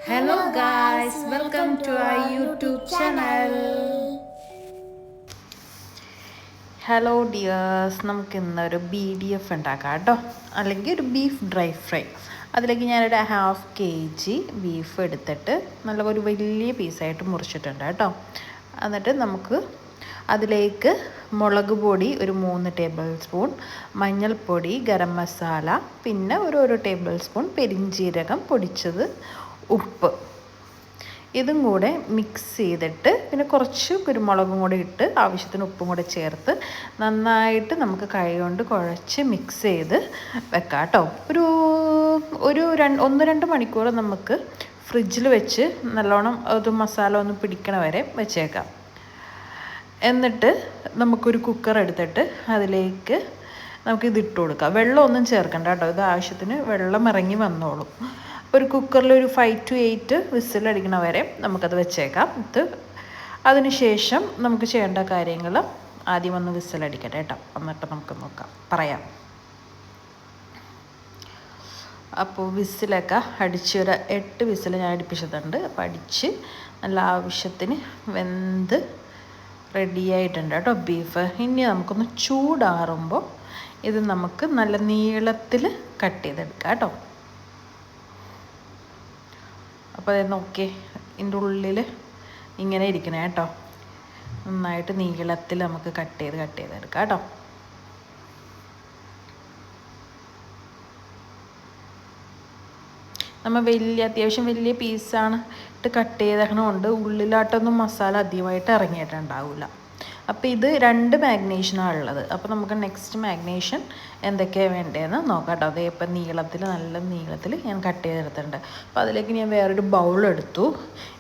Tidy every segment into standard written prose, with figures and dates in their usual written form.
Hello guys, welcome to our YouTube channel. Hello dears, നമുക്ക് ഇന്നൊരു BDF ഉണ്ടാക്കാം കേട്ടോ, അല്ലെങ്കിൽ ഒരു ബീഫ് ഡ്രൈ ഫ്രൈ. അതിലേക്ക് ഞാനൊരു ½ kg ബീഫ് എടുത്തിട്ട് നല്ല ഒരു വലിയ പീസായിട്ട് മുറിച്ചിട്ടുണ്ട് കേട്ടോ. എന്നിട്ട് നമുക്ക് അതിലേക്ക് മുളക് പൊടി ഒരു 3 ടേബിൾ സ്പൂൺ, മഞ്ഞൾപ്പൊടി, ഗരം മസാല, പിന്നെ ഒരു ടേബിൾ സ്പൂൺ പെരിഞ്ജീരകം പൊടിച്ചത്, ഉപ്പ്, ഇതും കൂടെ മിക്സ് ചെയ്തിട്ട് പിന്നെ കുറച്ച് കുരുമുളകും കൂടെ ഇട്ട് ആവശ്യത്തിന് ഉപ്പും കൂടെ ചേർത്ത് നന്നായിട്ട് നമുക്ക് കൈ കൊണ്ട് കുഴച്ച് മിക്സ് ചെയ്ത് വെക്കാം കേട്ടോ. ഒരു 1-2 മണിക്കൂർ നമുക്ക് ഫ്രിഡ്ജിൽ വെച്ച് നല്ലോണം അത് മസാല ഒന്ന് പിടിക്കണ വരെ വെച്ചേക്കാം. എന്നിട്ട് നമുക്കൊരു കുക്കർ എടുത്തിട്ട് അതിലേക്ക് നമുക്കിത് ഇട്ട് കൊടുക്കാം. വെള്ളമൊന്നും ചേർക്കണ്ട കേട്ടോ, ഇത് ആവശ്യത്തിന് വെള്ളം ഇറങ്ങി വന്നോളും. ഒരു കുക്കറിൽ ഒരു 5 to 8 വിസിലടിക്കണ വരെ നമുക്കത് വെച്ചേക്കാം. അതിന് ശേഷം നമുക്ക് ചെയ്യേണ്ട കാര്യങ്ങൾ, ആദ്യം ഒന്ന് വിസിലടിക്കട്ടെ കേട്ടോ, എന്നിട്ട് നമുക്ക് പറയാം. അപ്പോൾ വിസിലൊക്കെ അടിച്ച് ഒരു 8 വിസിൽ ഞാൻ അടിപ്പിച്ചിട്ടുണ്ട്. അപ്പോൾ അടിച്ച് നല്ല ആവശ്യത്തിന് വെന്ത് റെഡിയായിട്ടുണ്ട് കേട്ടോ ബീഫ്. ഇനി നമുക്കൊന്ന് ചൂടാറുമ്പോൾ ഇത് നമുക്ക് നല്ല നീളത്തിൽ കട്ട് ചെയ്തെടുക്കാം കേട്ടോ. അപ്പോൾ അത് നോക്കിയേ, ഇതിൻ്റെ ഉള്ളിൽ ഇങ്ങനെ ഇരിക്കണേ കേട്ടോ. നന്നായിട്ട് നീളത്തിൽ നമുക്ക് കട്ട് ചെയ്തെടുക്കാം കേട്ടോ. നമ്മൾ അത്യാവശ്യം വലിയ പീസാണ് ഇട്ട് കട്ട് ചെയ്തേക്കണതുകൊണ്ട് ഉള്ളിലായിട്ടൊന്നും മസാല അധികമായിട്ട് ഇറങ്ങിയിട്ടുണ്ടാവില്ല. അപ്പോൾ ഇത് 2 മാഗ്നേഷനാണ് ഉള്ളത്. അപ്പോൾ നമുക്ക് നെക്സ്റ്റ് മാഗ്നേഷൻ എന്തൊക്കെയാണ് വേണ്ടതെന്ന് നോക്കാം കേട്ടോ. അതേ ഇപ്പം നല്ല നീളത്തിൽ ഞാൻ കട്ട് ചെയ്തെടുത്തിട്ടുണ്ട്. അപ്പോൾ അതിലേക്ക് ഞാൻ വേറൊരു ബൗൾ എടുത്തു.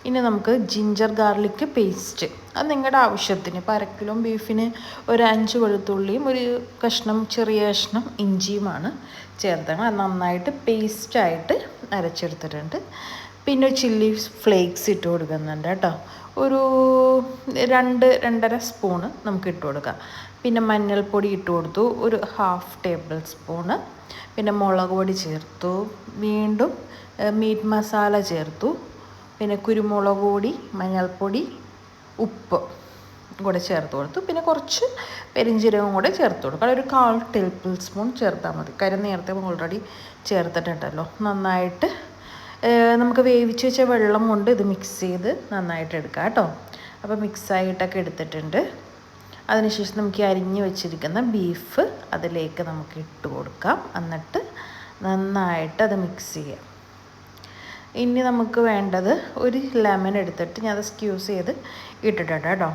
ഇനി നമുക്ക് ജിഞ്ചർ ഗാർലിക് പേസ്റ്റ്, അത് നിങ്ങളുടെ ആവശ്യത്തിന്. ഇപ്പോൾ 1 കിലോ ബീഫിന് ഒരു 5 വെളുത്തുള്ളിയും ചെറിയ കഷ്ണം ഇഞ്ചിയുമാണ് ചേർത്തത്. അത് നന്നായിട്ട് പേസ്റ്റായിട്ട് അരച്ചെടുത്തിട്ടുണ്ട്. പിന്നെ ചില്ലി ഫ്ലേക്സ് ഇട്ട് കൊടുക്കുന്നുണ്ട് കേട്ടോ. ഒരു 2-2.5 സ്പൂണ് നമുക്ക് ഇട്ട് കൊടുക്കാം. പിന്നെ മഞ്ഞൾപ്പൊടി ഇട്ട് കൊടുത്തു, ഒരു ½ ടേബിൾ സ്പൂണ്. പിന്നെ മുളക് പൊടി ചേർത്തു, വീണ്ടും മീറ്റ് മസാല ചേർത്തു, പിന്നെ കുരുമുളക് പൊടി, മഞ്ഞൾപ്പൊടി, ഉപ്പ് കൂടെ ചേർത്ത് കൊടുത്തു. പിന്നെ കുറച്ച് പെരിഞ്ജീരകം കൂടെ ചേർത്ത് കൊടുക്കുക. ഒരു 1/4 ടേബിൾ സ്പൂൺ ചേർത്താൽ മതി. കാര്യം നേരത്തെ ഓൾറെഡി ചേർത്തിട്ടുണ്ടല്ലോ. നന്നായിട്ട് നമുക്ക് വേവിച്ച് വെച്ച വെള്ളം കൊണ്ട് ഇത് മിക്സ് ചെയ്ത് നന്നായിട്ട് എടുക്കാം കേട്ടോ. അപ്പോൾ മിക്സായിട്ടൊക്കെ എടുത്തിട്ടുണ്ട്. അതിനുശേഷം നമുക്ക് അരിഞ്ഞ് വെച്ചിരിക്കുന്ന ബീഫ് അതിലേക്ക് നമുക്ക് ഇട്ട് കൊടുക്കാം. എന്നിട്ട് നന്നായിട്ട് അത് മിക്സ് ചെയ്യാം. ഇനി നമുക്ക് വേണ്ടത് ഒരു ലെമൺ എടുത്തിട്ട് ഞാൻ അത് സ്ക്യൂസ് ചെയ്ത് ഇട്ടിട്ടുണ്ട് കേട്ടോ.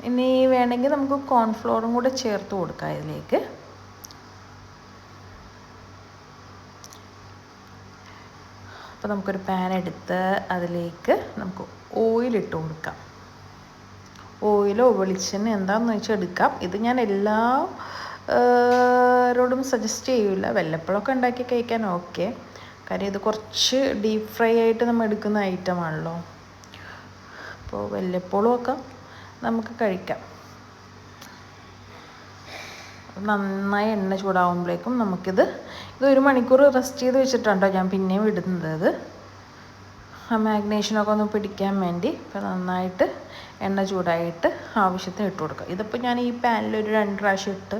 ഇനി വേണമെങ്കിൽ നമുക്ക് കോൺഫ്ലോറും കൂടെ ചേർത്ത് കൊടുക്കാം ഇതിലേക്ക്. അപ്പോൾ നമുക്കൊരു പാൻ എടുത്ത് അതിലേക്ക് നമുക്ക് ഓയിലിട്ട് കൊടുക്കാം. ഓയിലോ വെളിച്ചെണ്ണ എന്താണെന്ന് വെച്ചാൽ എടുക്കാം. ഇത് ഞാൻ എല്ലാവരോടും സജസ്റ്റ് ചെയ്യില്ല, വല്ലപ്പോഴൊക്കെ ഉണ്ടാക്കി കഴിക്കാൻ ഓക്കെ. കാര്യം ഇത് കുറച്ച് ഡീപ്പ് ഫ്രൈ ആയിട്ട് നമ്മൾ എടുക്കുന്ന ഐറ്റമാണല്ലോ. അപ്പോൾ വല്ലപ്പോഴും ഒക്കെ നമുക്ക് കഴിക്കാം. നന്നായി എണ്ണ ചൂടാവുമ്പോഴേക്കും ഇത് 1 മണിക്കൂർ റെസ്റ്റ് ചെയ്ത് വെച്ചിട്ടുണ്ടോ ഞാൻ പിന്നെയും ഇടുന്നത്, ആ മാഗ്നേഷനൊക്കെ ഒന്ന് പിടിക്കാൻ വേണ്ടി. അപ്പോൾ നന്നായിട്ട് എണ്ണ ചൂടായിട്ട് ആവശ്യത്തിന് ഇട്ട് കൊടുക്കുക. ഇതിപ്പോൾ ഞാൻ ഈ പാനിൽ ഒരു 2 പ്രാവശ്യം ഇട്ട്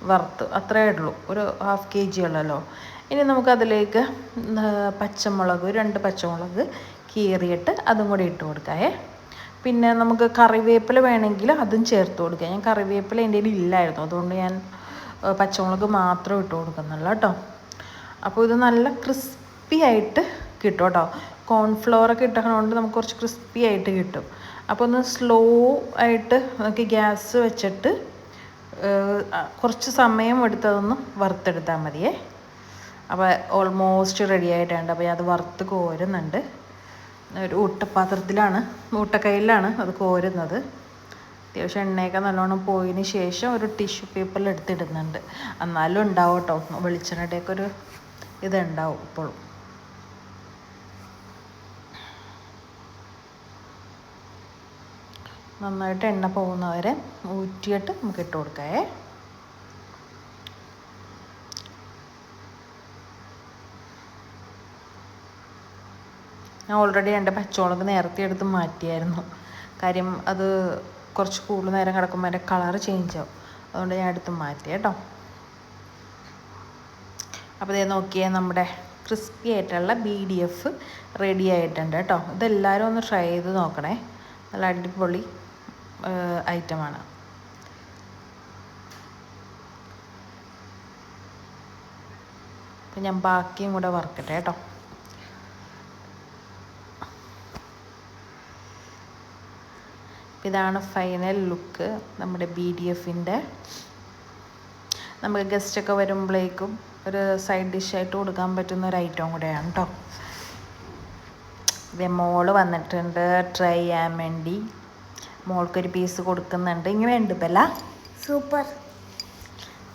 വറുത്ത്, അത്രയേ ഉള്ളൂ. ഒരു ½ kg ഉള്ളല്ലോ. ഇനി നമുക്കതിലേക്ക് പച്ചമുളക്, 2 പച്ചമുളക് കീറിയിട്ട് അതും കൂടി ഇട്ട് കൊടുക്കാമേ. പിന്നെ നമുക്ക് കറിവേപ്പില വേണമെങ്കിൽ അതും ചേർത്ത് കൊടുക്കുക. ഞാൻ കറിവേപ്പില എൻ്റെ കയ്യിൽ ഇല്ലായിരുന്നു, അതുകൊണ്ട് ഞാൻ പച്ചമുളക് മാത്രം ഇട്ട് കൊടുക്കുന്നുള്ളൂ കേട്ടോ. അപ്പോൾ ഇത് നല്ല ക്രിസ്പി ആയിട്ട് കിട്ടും കേട്ടോ. കോൺഫ്ലവറൊക്കെ ഇട്ടതുകൊണ്ട് നമുക്ക് കുറച്ച് ക്രിസ്പി ആയിട്ട് കിട്ടും. അപ്പോൾ ഒന്ന് സ്ലോ ആയിട്ട് നമുക്ക് ഗ്യാസ് വെച്ചിട്ട് കുറച്ച് സമയം എടുത്തതൊന്ന് വറുത്തെടുത്താൽ മതിയേ. അപ്പോൾ ഓൾമോസ്റ്റ് റെഡി ആയിട്ടുണ്ട്. അപ്പോൾ അത് വറുത്ത് കോരുന്നുണ്ട്. ഒരു ഊട്ടക്കൈയിലാണ് അത് കോരുന്നത്. അത്യാവശ്യം എണ്ണയൊക്കെ നല്ലോണം പോയതിന് ശേഷം ഒരു ടിഷ്യൂ പേപ്പറിൽ എടുത്തിടുന്നുണ്ട്. എന്നാലും ഉണ്ടാവും കേട്ടോ, വെളിച്ചെണ്ണയുടെയൊക്കെ ഒരു ഇതുണ്ടാവും ഇപ്പോഴും. നന്നായിട്ട് എണ്ണ പോകുന്നവരെ ഊറ്റിയിട്ട് നമുക്ക് ഇട്ട് കൊടുക്കാമേ. ഞാൻ ഓൾറെഡി എൻ്റെ പച്ചമുളക് നേരത്തെ എടുത്ത് മാറ്റിയായിരുന്നു. കാര്യം അത് കുറച്ച് കൂടുതൽ നേരം കിടക്കുമ്പോൾ അതിൻ്റെ കളർ ചേഞ്ച് ആവും. അതുകൊണ്ട് ഞാൻ എടുത്ത് മാറ്റി കേട്ടോ. അപ്പോൾ ഇതേ നോക്കിയാൽ നമ്മുടെ ക്രിസ്പി ആയിട്ടുള്ള BDF റെഡി ആയിട്ടുണ്ട് കേട്ടോ. ഇതെല്ലാവരും ഒന്ന് ട്രൈ ചെയ്ത് നോക്കണേ. നല്ല അടിപൊളി ഐറ്റമാണ്. അപ്പം ഞാൻ ബാക്കിയും കൂടെ വറുക്കട്ടെ കേട്ടോ. ഇതാണ് ഫൈനൽ ലുക്ക് നമ്മുടെ BDFൻ്റെ. നമുക്ക് ഗസ്റ്റൊക്കെ വരുമ്പോഴേക്കും ഒരു സൈഡ് ഡിഷായിട്ട് കൊടുക്കാൻ പറ്റുന്ന ഒരു ഐറ്റം കൂടെയാണ് കേട്ടോ. ഇതേ മോള് വന്നിട്ടുണ്ട് ട്രൈ ചെയ്യാൻ വേണ്ടി. മോൾക്കൊരു പീസ് കൊടുക്കുന്നുണ്ട്. ഇങ്ങനെയുണ്ട് ബെല്ല, സൂപ്പർ.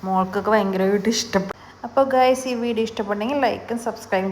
മോൾക്കൊക്കെ ഭയങ്കരമായിട്ട് ഇഷ്ടപ്പെട്ടു. അപ്പോൾ ഗൈസ്, ഈ വീഡിയോ ഇഷ്ടപ്പെട്ടെങ്കിൽ ലൈക്കും സബ്സ്ക്രൈബും